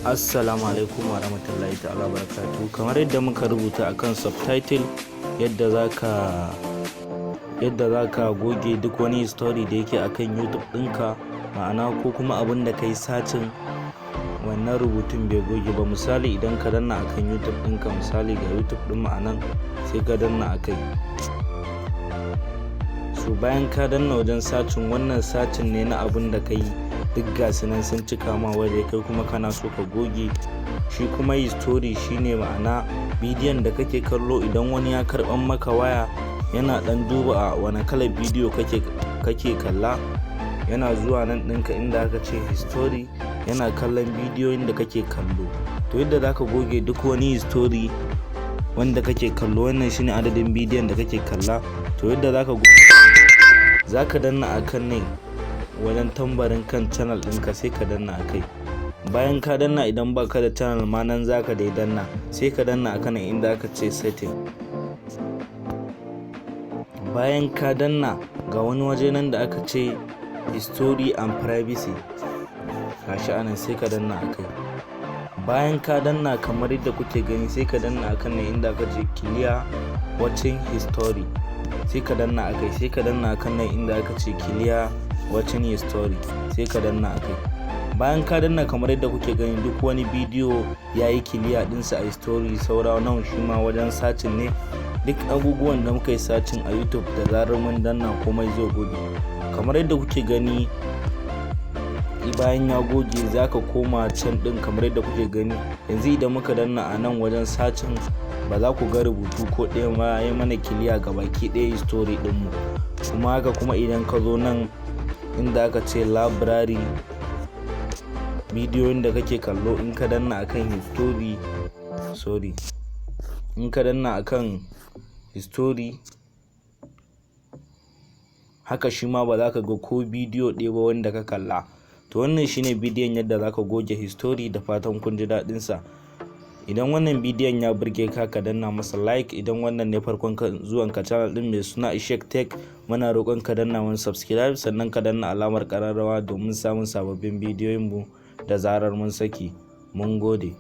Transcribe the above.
Assalamu alaikum wa rahmatullahi ta'ala barakatuhu. Kamar yadda muka rubuta akan subtitle yadda zaka goge duk wani story da yake akan YouTube ɗinka, ma'ana ko kuma abin da kai sacin wannan rubutun bai goge ba. Misali idan ka danna akan YouTube ɗinka, misali ga YouTube ɗin ma'anan sai ka danna akai, so bayan ka danna wajen sacin, wannan sacin ne na abin da kai duk gasu nan sun cika ma waje, kai kuma kana so ka goge shi. kuma history shine ma'ana bidiyon da kake kallo. Idan wani ya karban maka waya yana dan duba a wani kalar bidiyo kake kalla, yana zuwa nan ɗinka inda aka ce history, yana kallon bidiyoyin da kake kallo. To yadda zaka goge duk wani history wanda kake kallo, wannan shine adadin bidiyon da kake kalla. To yadda zaka danna akan nan wajen tambarin kan channel ɗinka sai ka danna akai. Bayan ka danna, idan baka da channel ma nan zaka dai danna, sai ka danna akan inda aka ce setting. Bayan ka danna, ga wani waje nan da aka ce history and privacy, gashi anan sai ka danna akai. Bayan ka danna, kamar yadda kuke gani, sai ka danna akan inda aka ce clear watching history, sai ka danna akai. Sai ka danna akan nan inda aka ce clear watching history, sai ka danna akai. Bayan ka danna, kamar yadda kuke gani, duk wani bidiyo yayi clear dinsa a history. Saura nan shi ma wajen sacin ne, duk abubuwan da muka yi sacin a YouTube da zarar mun danna komai zai goge. Kamar yadda kuke gani, bayan ya goge zaka koma can din kamar yadda kuke gani. Yanzu idan muka danna a nan wajen sacin, ba za ku ga rubutu ko ɗaya ma ya mana clear ga baki ɗaya history ɗinmu. Kuma haka kuma idan ka zo nan inda aka ce library, bidiyoyin da kake kallo, in ka danna akan history, in ka danna akan history, haka shi ma ba za ka ga ko bidiyo ɗaya ba wanda ka kalla. To wannan shine bidiyon yadda za ka goge history. Da fatan kun ji daɗin sa. Idan wannan bidiyon ya burge ka, ka danna masa like. Idan wannan ne farkon zuwan ka channel din mai suna Ishaq Tech, muna roƙon ka danna mana subscribe, sannan ka danna alamar ƙararrawa domin samun sababbin bidiyoyin mu da zarar mun saki. Mun gode.